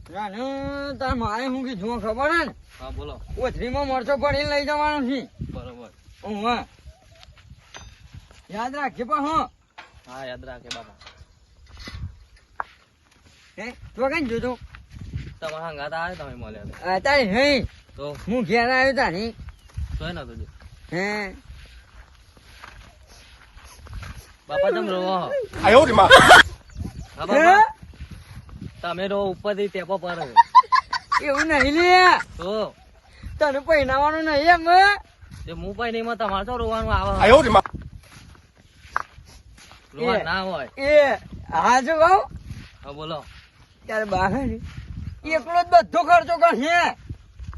તાર મારે હું કીધું ખબર હે ને? હા બોલો. કોથળીમાં મરચો પડીને લઈ જવાનો છે. બરોબર. હા યાદ રાખજે પણ હો. હા યાદ રાખે બાપા. હે તો કઈ જોતો તમારા હંગાત આવે તમે મળ્યા અત્યારે નહીં તો હું ઘેર આવ્યો તારી તોય નતો જો હે બાપા તમે રોવો હો. આયો રે માં. હા બાપા તમે રો ઉપરથી ટેપો પર એવું નહીં લે તો તને પહેરાવાનું નહીં એમ તે હું પણ નહીં તમારે તો રોવાનું આવે આયો રે માં. રોવા ના હોય. એ હા જો કહું હા બોલો. ત્યારે બહાર એકલો જ બધો ખર્ચો કરશે.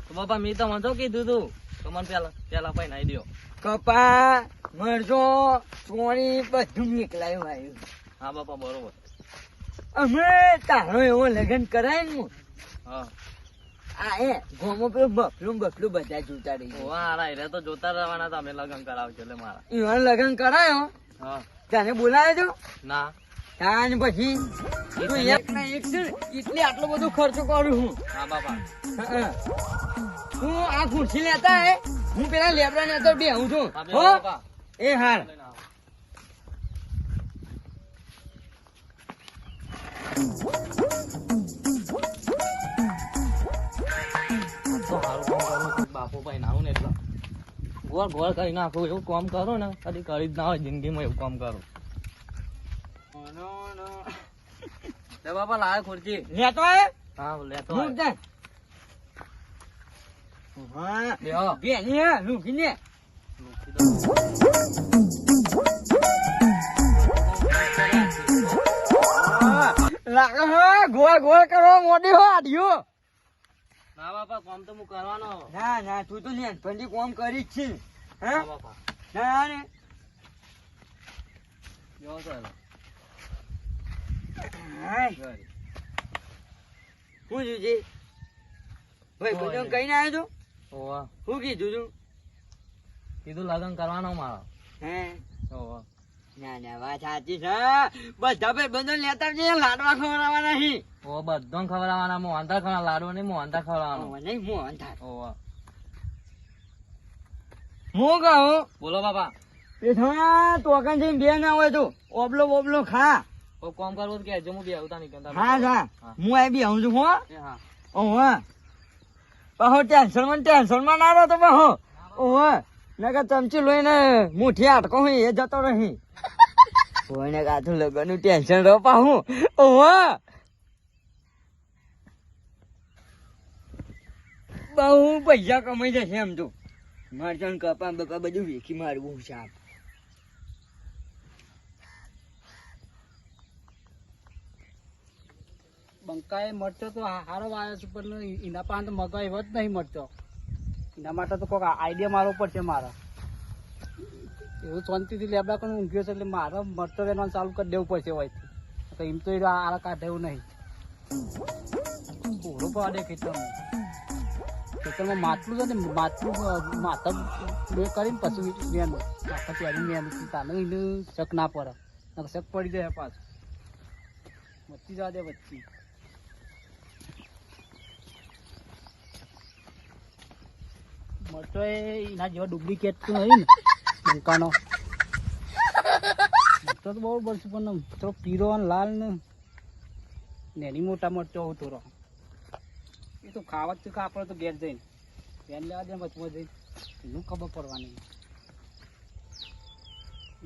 તો બાપા મેં તમને તો કીધું તું તો મને પેલા પૈ દો. કપા મરચો ચોરી બધું નીકળાયું આવ્યું. હા બાપા બરોબર. અમે તારો એવો લગ્ન કરાય ને હા આ એ ગોમો પેલું બફલું બધા જોતા રહી વાહ રે તો જોતા રહેવાના તમે લગ્ન કરાવજો એટલે મારા એવા લગ્ન કરાયો હા તને બોલાયો છો ના તાન પછી તું એક ના એક છે ને એટલે આટલો બધો ખર્ચો કરું હું. હા બાપા હા. હું આ ખુરશી લેતા હે હું પેલા લેબડા ને તો બેહું છું હા બે હો બાપા એ હાર તો હારું કામ કરું બાપુ ભાઈ નાવું ને એટલે ગોળ કરી નાખું એવું કામ કરો ને કદી કરી જ ના હોય જિંદગીમાં એવું કામ કરો. લે બાપા લાવે ખુરશી લેતો હે હા લેતો હું જાય હા બેહો. બેની હે લૂકી ને લાગે હો ગોળ કરો મોડી હો આડ્યો. ના બાપા કામ તો હું કરવાનો. ના તું તો નેનપણથી કોમ કરી જ છે હા હા બાપા ના ને બેહો તો હેલો. હાય. શું જોજે ભાઈ બધું કઈ ના આવ્યો ઓવા તું શું કીધું તું કીધું લગ્ન કરવાનો મારો. હે ઓવા ના વાત સાચી છે બધા ભાઈ બંધો લેતા જઈએ લાડવા ખવડાવવાના નહીં ઓ બધો ખવડાવવાના મોહનતા ખવડાવવાના લાડુ નહીં મોહનતા ખવડાવવાનો. નહીં મોહન થાય ઓવા હું કહું બોલો બાપા. પેઠા તોકન જઈને બે ના હોય તો ઓબલો ખા કોઈ કામ કરવું તો કે હું બે આવતા નહીં કરતા. હા હું આ બી આવું છું હો એ હા ઓહ પહો ટેન્શન માં ના રહો તો પહો ઓહ નકર ચમચી લઈને મુઠ્ઠી આટકો હોય એ જતો રહી કોઈને કાથું લગન નું ટેન્શન રહો પાહું ઓહ બહુ પૈસા કમાઈ જશે એમ તો મરચાં કપા બપા બધું વેચી મારવું સાપ બંકાએ મરચો તો હારો આવ્યો છે પણ એના પાસે તો મગા એવો જ નહીં મરચો. એના માટે તો કોઈક આઈડિયા મારવો પડશે મારે. એવું શાંતિથી લેબડા કરીને ઊંઘ્યો છે એટલે મારે મરચો વેચવાનું ચાલુ કરી દેવું પડશે હોયથી તો એમ તો એ આ કાઢે એવું નહીં. પૂરો પાડે ખેતરમાં માટલું છે ને માટલું માથા બે કરીને પછી મેનું માથા પહેરી મેનું તાને એને શક ના પડે શક પડી જાય પાછું વચ્ચી જવા દે વચ્ચી. મરચો એના જેવા ડુપ્લિકેટ તો હોય ને બંકાનો મરચો તો બહુ બનશે પણ થોડો પીરો અને લાલ ને એની મોટા મરચો હોતો રહો એ તો ખાવા જ આપણે તો ઘેર જઈને ધ્યાન લેવા દે વચમાં જઈને એનું ખબર પડવાની.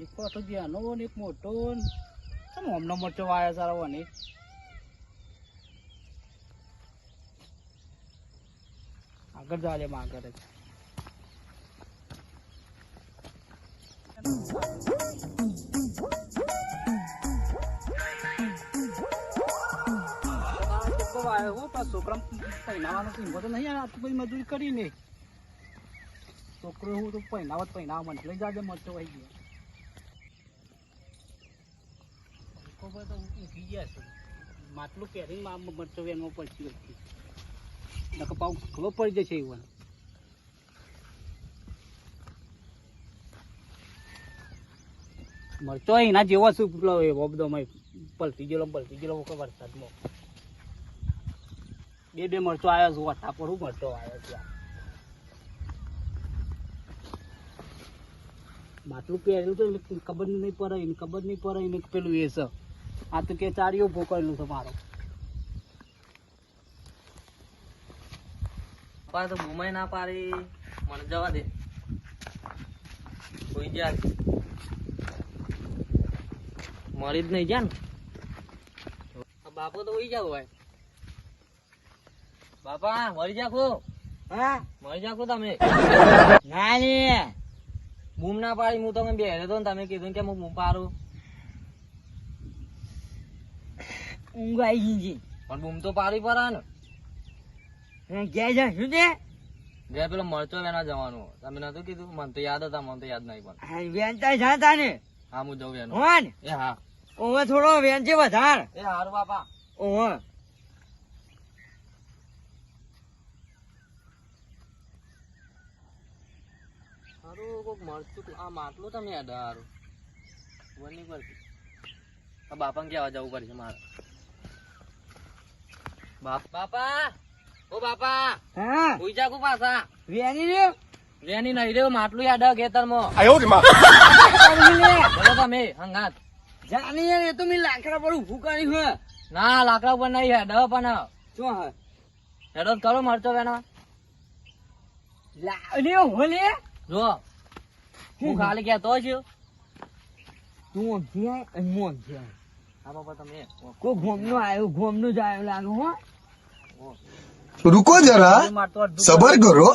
એક પાછો જ્યાંનો ને એક મોટો ને હમનો મરચો વાયા સારા ને આગળ જવા દે આગળ જ છોકરા પહેનાવાનો હિંમત તો નહીં આટલી બધી મજૂરી કરીને છોકરો હું તો પહેનાવા મને લઈ જાજે મરચો આવી ગયો તો ઊંઘી ગયા છે માટલું પહેરીને મરચો વેનમાં પડતી હતી નકર પાઉં ખબર પડી જશે એવું મરચો એના જેવો શું પેલો એવો બધો પલટી ગયેલો વરસાદમાં બે મરચો આવ્યો છું વઠા પર હું મરચો આવ્યો છે માટલું પહેરેલું છે એટલે ખબર નહીં પડે એને ખબર નહીં પડે એને પેલું એ છે આ તો કે ચારીઓ ભોકરેલું છે મારો પપ્પા તો બૂમાય ના પાડી મને જવા દે કોઈ જાય મરી જ નહીં ગયા ને બાપો તો ઉઈ જાવ ભાઈ બાપા મરી જાખો હા મરી જાખો તમે ના ને બૂમ ના પાડી હું તમે બેહ્યો હતો ને તમે કીધું કે હું બૂમ પાડું ઊંઘ આવી ગઈ પણ બૂમ તો પાડી પડે ને છે ઘેર જશું તે બે પેલો મરચો વેના જવાનું તમે નતું કીધું મને તો યાદ હતા મને તો યાદ નહીં પણ વેનતા જાતા ને હા હું જઉં વેનો હોન એ હા ઓવે થોડો વેન છે વધાર એ હારું બાપા ઓવે હારું કોક મરચું આ માટલું તમે યાદ હારું ખબર નહીં પડતી આ બાપાને કહેવા જવું પડશે મારે બાપા ઓ બાપા હા ઉઈ જાકુ પાછા વેની રહ્યો વેની નહીં રહ્યો માટલું યાદ ખેતરમાં બોલો તમે હંગાત જાની યાર એ તો મેં લાકડા પર ઊભું કર્યું હે ના લાકડા ઉપર નહીં હેડ પણ શું હે હેડો કરો મરચો વેના લાવલે હોલે જો હું ખાલી કહેતો છું તું ઓમથી આય અને હું ઓમથી આય હા બાપા તમે કોઈ ઘોમનો આવ્યો ઘોમનો જ આવ્યો લાગે હો रुको जरा सबर करो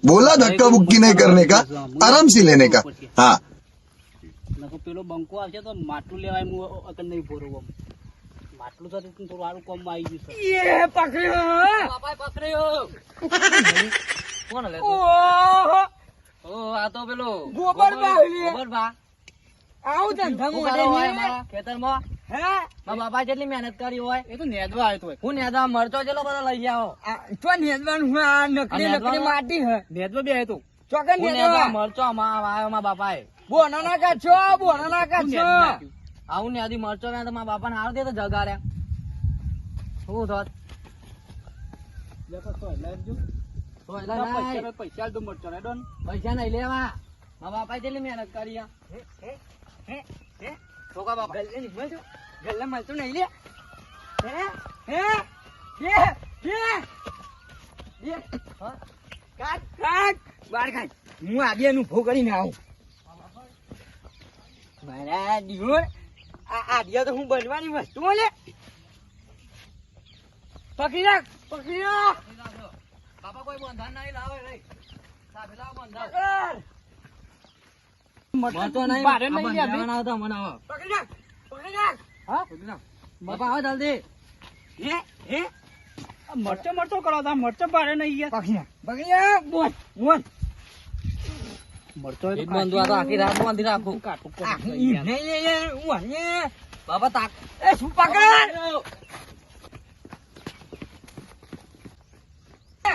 बोला धक्का बुक्की नहीं करने का आराम से लेने का हाँ નકો પેલો બંકો આવશે તો માટલું લેવાય હું અકન નહીં ભોરવું માટલું સાથે થોડું સારું કામ આવી ગયું છે એ પકડ્યો બાપા પકડ્યો કોણ લે ઓહો ઓ આ તો પેલો ગોબર બાવલી. ગોબર બા આવું ધંધા શું મોઢે કરો હોય નહીં. મારા ખેતરમાં હે મારા બાપા જેટલી મહેનત કરી હોય એ તો નેદવા આવ્યો તો હું નેદા મરચો જેટલો બધો લઈ આવો તો નેદવાનું હે આ નકલી આ નકલી નેદવાનું? માટી હે નેદવા બે આવ્યો તો ચોકન હું નેદવા નેદા મરચો આવ્યો મારા બાપાએ બોનાના કાચો બોનાના કાચો આવું ને આદી મરચો ને તો મારા બાપાને હાર દે તો જગાડ્યા શું થોત લેતો તો લાવજો તો એટલે નાય. પૈસા તો મરચો ને ડોન પૈસા નહીં લેવા મારા બાપાએ કેટલી મહેનત કરી આ. ઠોકા બાપા ગલ્લે નહીં મળતો ગલ્લે મળતું નહીં લે હે હે હે હા? કાટ કાટ બાર કાટ હું આગે નું ભો કરીને આવું મારા દિયોર આ આડિયા તો હું બનવાની વસ્તુ લે પકડી રાખ બાપા કોઈ બંધન નહીં લાવે નહીં સાબેલા બંધન મરચો મરચો નહીં બારે આ નહીં લે બંધાવાના હતા મને હવે. પકડી રાખ હા પકડી નાખ. બાપા આવો જલ્દી હે મરચો કરો તો મરચો બારે નહીં યાર પકડી રાખ બોલ બોલ મરચો એક બંધુ આ તો આખી રાત બાંધી રાખું કાટું આ ઈ બાપા તાક એ શું પકડ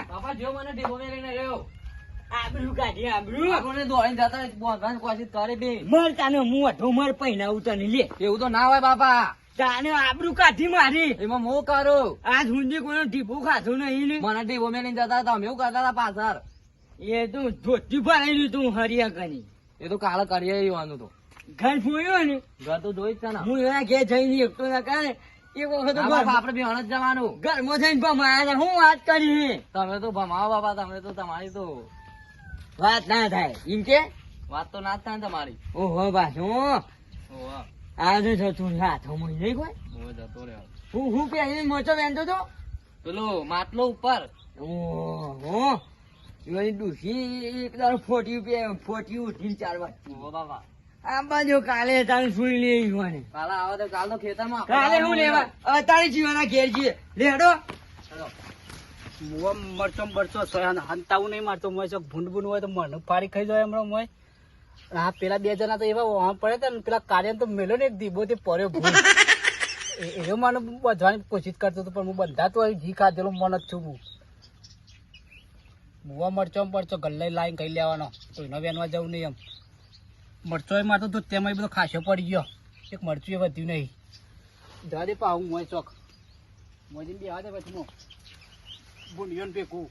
બાપા જો મને ઢીબો મેલીને રહ્યો આબરૂ કાઢી આબરૂ આપણને દોડીને જતા બંધવાની કોશિશ કરી બી મર તાને હું અઢો મર પૈનાવું તને લે એવું તો ના હોય બાપા તાને આબરૂ કાઢી મારી એમાં હું કરું આજ સુધી કોઈ ટીપું ખાધું નહીં ને મને ઢીબો મેલીને જતા હતા અમે એવું કરતા હતા પાછળ એ તું ધોતી ભરાઈ તું હરિયા કરી એ તો કાલે કરીએ આવવાનું તો ઘર ફોયો ને ઘર તો જોઈ જ છે ને હું એના ઘેર જઈને એકતો ના કરે એક વખત હા બાપા આપણે બી જ જવાનું ઘરમાં જઈને ભમાયા હું વાત કરી તમે તો ભમાવો બાપા તમે તો તમારી તો વાત ના થાય એમ કે વાત તો ના જ થાય ને તમારી ઓહો પાછું ઓહો આજે જતું હાથમાં નહીં કોઈ ઓહો જતો રહ્યો હું પહેરીને મોચો પહેરતો તો પેલો માટલો ઉપર ઓહો એની ડૂસી એક દાડો ફોટી ઉઠીને ચાલવા ઓહો બાપા આ બાજુ કાલે તારે સુઈ લે ઈવાને કાલે આવો તો કાલ તો ખેતરમાં કાલે હું લેવા અત્યારે જીવાના ઘેર જઈએ લેડો ચલો. મુવા મરચો મરચો હંતાવું નહીં મારતો મોય છે ભૂંડ ભૂંડ હોય તો મને ફાડી ખાઈ જાય હમણાં મોય હા પેલા બે જણા તો એવા વહાં પડે હતા ને પેલા કાર્ય તો મેલો ને એક દીબો તે પડ્યો ભૂંડ એવો મને બધવાની કોશિશ કરતો હતો પણ હું બંધાતો હોય ઘી ખાધેલો મન જ છું હું મુવા મરચો ગલ્લે લાઈન ખાઈ લેવાનો કોઈનો વેનવા જવું નહીં એમ મરચો એ મારતો તો તેમાં બધો ખાસો પડી ગયો એક મરચું એ વધ્યું નહીં જવા દે પાવું મોય ચોક મોજીને બે દે પછી ભૂંડિયો ભેગું